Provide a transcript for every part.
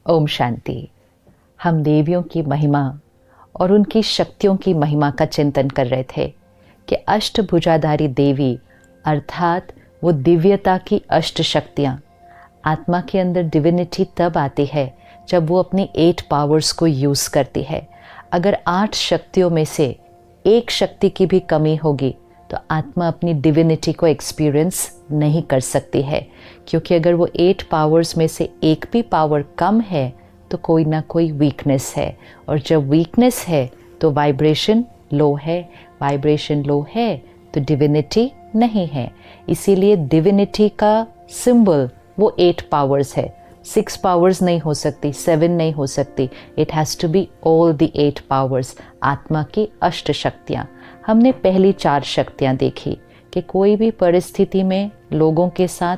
ओम शांति। हम देवियों की महिमा और उनकी शक्तियों की महिमा का चिंतन कर रहे थे कि अष्टभुजाधारी देवी अर्थात वो दिव्यता की अष्ट शक्तियाँ। आत्मा के अंदर डिविनिटी तब आती है जब वो अपनी 8 पावर्स को यूज़ करती है। अगर 8 शक्तियों में से एक शक्ति की भी कमी होगी तो आत्मा अपनी डिविनिटी को एक्सपीरियंस नहीं कर सकती है, क्योंकि अगर वो 8 पावर्स में से एक भी पावर कम है तो कोई ना कोई वीकनेस है, और जब वीकनेस है तो वाइब्रेशन लो है, वाइब्रेशन लो है तो डिविनिटी नहीं है। इसीलिए डिविनिटी का सिंबल वो 8 पावर्स है। 6 पावर्स नहीं हो सकती, 7 नहीं हो सकती, it has to be all the 8 powers, आत्मा की अष्ट शक्तियाँ। हमने पहली 4 शक्तियाँ देखी कि कोई भी परिस्थिति में लोगों के साथ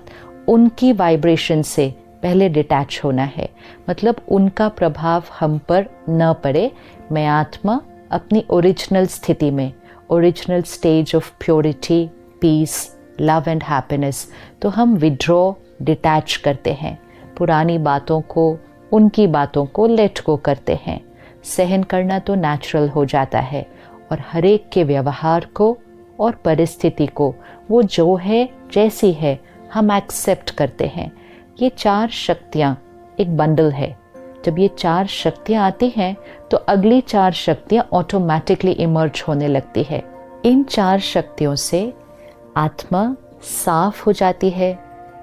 उनकी वाइब्रेशन से पहले डिटैच होना है, मतलब उनका प्रभाव हम पर न पड़े। मैं आत्मा अपनी ओरिजिनल स्थिति में, original stage of purity, peace, love and happiness, तो हम विड्रॉ, डिटैच करते हैं, पुरानी बातों को, उनकी बातों को लेट गो करते हैं। सहन करना तो नेचुरल हो जाता है और हर एक के व्यवहार को और परिस्थिति को वो जो है जैसी है हम एक्सेप्ट करते हैं। ये 4 शक्तियाँ एक बंडल है। जब ये 4 शक्तियाँ आती हैं तो अगली 4 शक्तियाँ ऑटोमेटिकली इमर्ज होने लगती है। इन 4 शक्तियों से आत्मा साफ हो जाती है।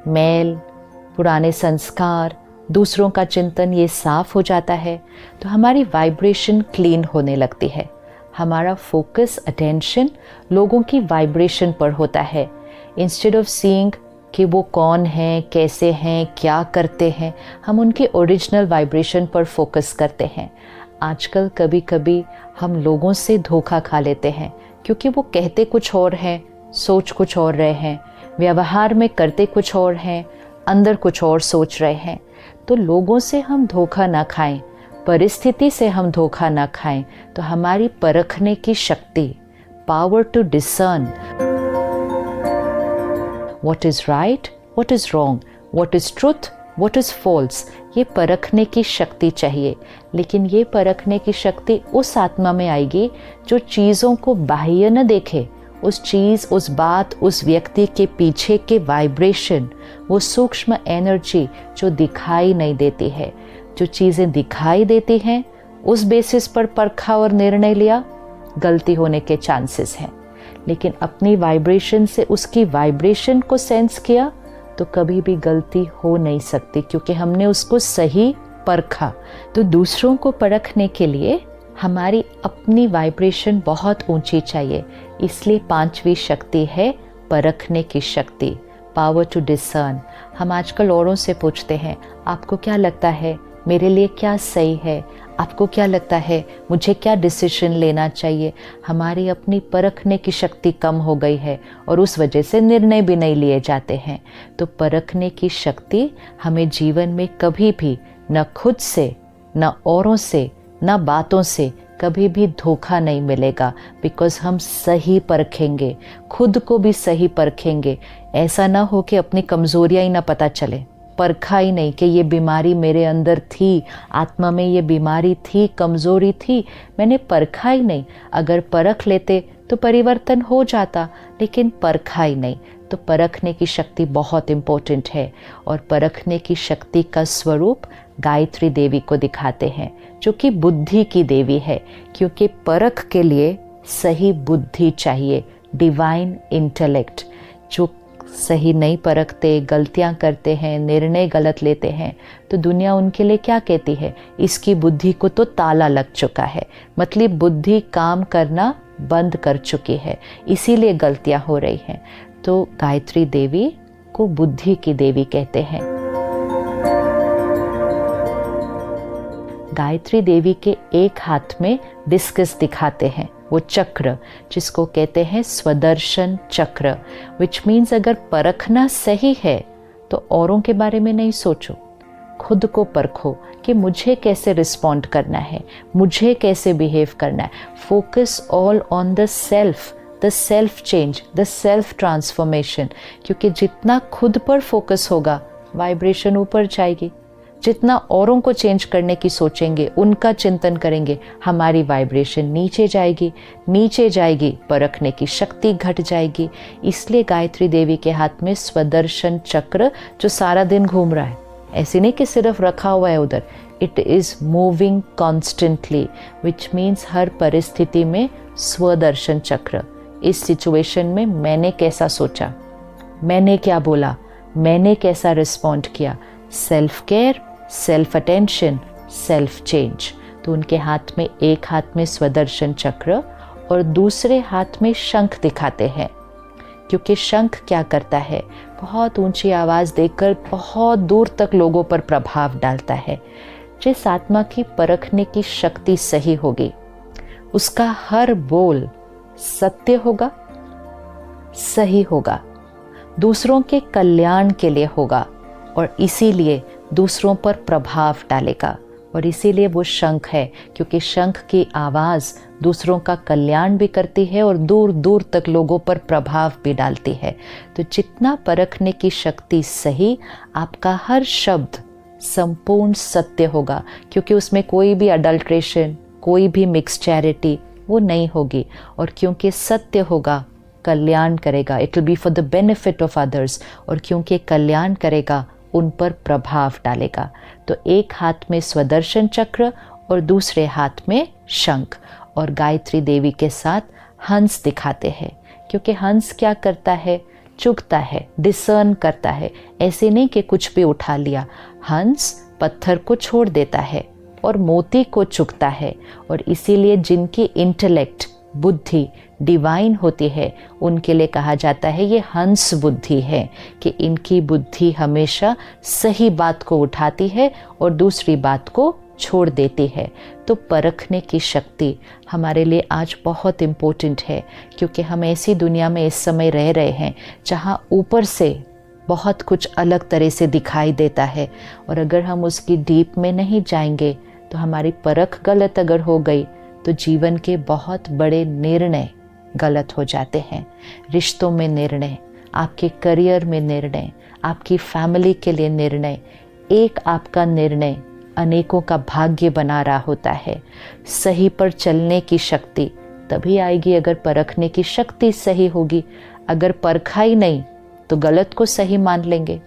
मैल, पुराने संस्कार, दूसरों का चिंतन, ये साफ हो जाता है तो हमारी वाइब्रेशन क्लीन होने लगती है। हमारा फोकस, अटेंशन लोगों की वाइब्रेशन पर होता है। इंस्टेड ऑफ सीइंग कि वो कौन हैं, कैसे हैं, क्या करते हैं, हम उनके ओरिजिनल वाइब्रेशन पर फोकस करते हैं। आजकल कभी कभी हम लोगों से धोखा खा लेते हैं, क्योंकि वो कहते कुछ और हैं, सोच कुछ और रहे हैं, व्यवहार में करते कुछ और हैं, अंदर कुछ और सोच रहे हैं। तो लोगों से हम धोखा ना खाएं, परिस्थिति से हम धोखा ना खाएं, तो हमारी परखने की शक्ति, power to discern what is right, what is wrong, what is truth, what is false, ये परखने की शक्ति चाहिए। लेकिन ये परखने की शक्ति उस आत्मा में आएगी जो चीज़ों को बाह्य न देखे, उस चीज़, उस बात, उस व्यक्ति के पीछे के वाइब्रेशन, वो सूक्ष्म एनर्जी जो दिखाई नहीं देती है। जो चीज़ें दिखाई देती हैं उस बेसिस पर परखा और निर्णय लिया, गलती होने के चांसेस हैं। लेकिन अपनी वाइब्रेशन से उसकी वाइब्रेशन को सेंस किया तो कभी भी गलती हो नहीं सकती, क्योंकि हमने उसको सही परखा। तो दूसरों को परखने के लिए हमारी अपनी वाइब्रेशन बहुत ऊंची चाहिए। इसलिए 5वीं शक्ति है परखने की शक्ति, पावर टू डिसर्न। हम आजकल औरों से पूछते हैं, आपको क्या लगता है मेरे लिए क्या सही है, आपको क्या लगता है मुझे क्या डिसीजन लेना चाहिए। हमारी अपनी परखने की शक्ति कम हो गई है और उस वजह से निर्णय भी नहीं लिए जाते हैं। तो परखने की शक्ति हमें जीवन में कभी भी न खुद से, न औरों से, न बातों से कभी भी धोखा नहीं मिलेगा, बिकॉज़ हम सही परखेंगे, खुद को भी सही परखेंगे। ऐसा ना हो कि अपनी कमज़ोरियाँ ही ना पता चले, परखा ही नहीं कि ये बीमारी मेरे अंदर थी, आत्मा में ये बीमारी थी, कमज़ोरी थी, मैंने परखा ही नहीं। अगर परख लेते तो परिवर्तन हो जाता, लेकिन परखा ही नहीं। तो परखने की शक्ति बहुत इम्पोर्टेंट है, और परखने की शक्ति का स्वरूप गायत्री देवी को दिखाते हैं, जो कि बुद्धि की देवी है, क्योंकि परख के लिए सही बुद्धि चाहिए, डिवाइन इंटेलेक्ट। जो सही नहीं परखते, गलतियां करते हैं, निर्णय गलत लेते हैं, तो दुनिया उनके लिए क्या कहती है, इसकी बुद्धि को तो ताला लग चुका है, मतलब बुद्धि काम करना बंद कर चुकी है, इसीलिए गलतियां हो रही हैं। तो गायत्री देवी को बुद्धि की देवी कहते हैं। गायत्री देवी के एक हाथ में डिस्कस दिखाते हैं, वो चक्र जिसको कहते हैं स्वदर्शन चक्र, विच मीन्स अगर परखना सही है तो औरों के बारे में नहीं सोचो, खुद को परखो कि मुझे कैसे रिस्पॉन्ड करना है, मुझे कैसे बिहेव करना है। Focus all on the self, the self change, the self transformation, क्योंकि जितना खुद पर फोकस होगा वाइब्रेशन ऊपर जाएगी। जितना औरों को चेंज करने की सोचेंगे, उनका चिंतन करेंगे, हमारी वाइब्रेशन नीचे जाएगी, परखने की शक्ति घट जाएगी। इसलिए गायत्री देवी के हाथ में स्वदर्शन चक्र जो सारा दिन घूम रहा है, ऐसे नहीं कि सिर्फ रखा हुआ है उधर, it is moving constantly, which means हर परिस्थिति में स्वदर्शन चक्र। इस सिचुएशन में मैंने कैसा सोचा, मैंने क्या बोला, मैंने कैसा रिस्पॉन्ड किया, self care, self attention, self change. तो उनके हाथ में, एक हाथ में स्वदर्शन चक्र और दूसरे हाथ में शंख दिखाते हैं, क्योंकि शंख क्या करता है, बहुत ऊंची आवाज़ देकर बहुत दूर तक लोगों पर प्रभाव डालता है। जिस आत्मा की परखने की शक्ति सही होगी, उसका हर बोल सत्य होगा, सही होगा, दूसरों के कल्याण के लिए होगा और इसीलिए दूसरों पर प्रभाव डालेगा। और इसीलिए वो शंख है, क्योंकि शंख की आवाज़ दूसरों का कल्याण भी करती है और दूर दूर तक लोगों पर प्रभाव भी डालती है। तो जितना परखने की शक्ति सही, आपका हर शब्द संपूर्ण सत्य होगा, क्योंकि उसमें कोई भी अडल्ट्रेशन, कोई भी मिक्सचैरिटी वो नहीं होगी। और क्योंकि सत्य होगा, कल्याण करेगा, it will be for the benefit of others, और क्योंकि कल्याण करेगा, उन पर प्रभाव डालेगा। तो एक हाथ में स्वदर्शन चक्र और दूसरे हाथ में शंख, और गायत्री देवी के साथ हंस दिखाते हैं, क्योंकि हंस क्या करता है, चुगता है, डिसर्न करता है। ऐसे नहीं कि कुछ भी उठा लिया, हंस पत्थर को छोड़ देता है और मोती को चुगता है। और इसीलिए जिनकी इंटेलेक्ट, बुद्धि डिवाइन होती है, उनके लिए कहा जाता है ये हंस बुद्धि है, कि इनकी बुद्धि हमेशा सही बात को उठाती है और दूसरी बात को छोड़ देती है। तो परखने की शक्ति हमारे लिए आज बहुत इम्पोर्टेंट है, क्योंकि हम ऐसी दुनिया में इस समय रह रहे हैं जहाँ ऊपर से बहुत कुछ अलग तरह से दिखाई देता है, और अगर हम उसकी डीप में नहीं जाएंगे तो हमारी परख गलत अगर हो गई तो जीवन के बहुत बड़े निर्णय गलत हो जाते हैं। रिश्तों में निर्णय, आपके करियर में निर्णय, आपकी फैमिली के लिए निर्णय, एक आपका निर्णय अनेकों का भाग्य बना रहा होता है। सही पर चलने की शक्ति तभी आएगी अगर परखने की शक्ति सही होगी। अगर परखा ही नहीं तो गलत को सही मान लेंगे,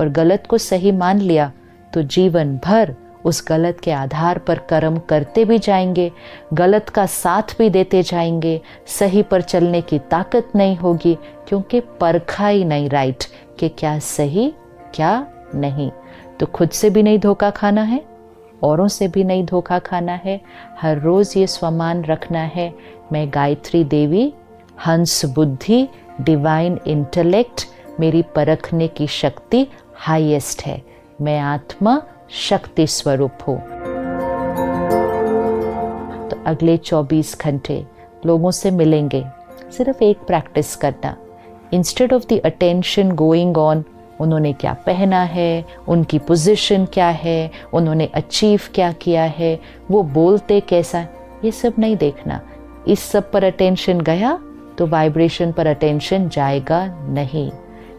और गलत को सही मान लिया तो जीवन भर उस गलत के आधार पर कर्म करते भी जाएंगे, गलत का साथ भी देते जाएंगे, सही पर चलने की ताकत नहीं होगी, क्योंकि परखा ही नहीं राइट कि क्या सही क्या नहीं। तो खुद से भी नहीं धोखा खाना है, औरों से भी नहीं धोखा खाना है। हर रोज़ ये स्वमान रखना है, मैं गायत्री देवी, हंस बुद्धि, डिवाइन इंटेलेक्ट, मेरी परखने की शक्ति हाईएस्ट है, मैं आत्मा शक्ति स्वरूप हो। तो अगले 24 घंटे लोगों से मिलेंगे, सिर्फ एक प्रैक्टिस करना, instead of the attention going on उन्होंने क्या पहना है, उनकी पोजीशन क्या है, उन्होंने अचीव क्या किया है, वो बोलते कैसा, ये सब नहीं देखना। इस सब पर अटेंशन गया तो वाइब्रेशन पर अटेंशन जाएगा नहीं।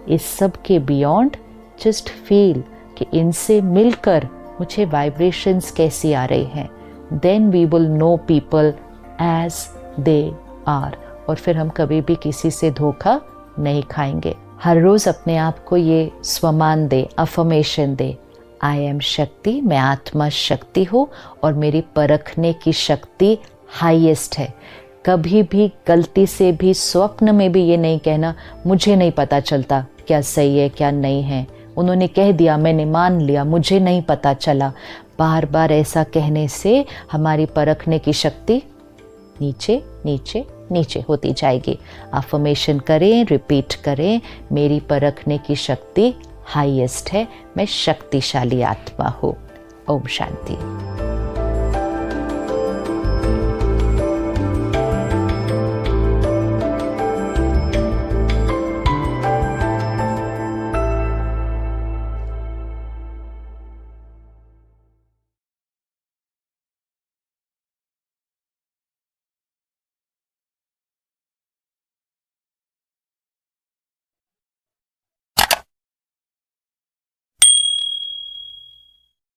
इस सब के बियॉन्ड जस्ट फील कि इनसे मिलकर मुझे वाइब्रेशंस कैसी आ रही हैं, then we will know people as they are, और फिर हम कभी भी किसी से धोखा नहीं खाएंगे। हर रोज़ अपने आप को ये स्वमान दे, अफर्मेशन दे, आई एम शक्ति, मैं आत्मा शक्ति हूँ और मेरी परखने की शक्ति हाईएस्ट है। कभी भी गलती से भी स्वप्न में भी ये नहीं कहना मुझे नहीं पता चलता क्या सही है क्या नहीं है, उन्होंने कह दिया मैंने मान लिया, मुझे नहीं पता चला। बार बार ऐसा कहने से हमारी परखने की शक्ति नीचे नीचे नीचे होती जाएगी। अफर्मेशन करें, रिपीट करें, मेरी परखने की शक्ति हाईएस्ट है, मैं शक्तिशाली आत्मा हूँ। ओम शांति।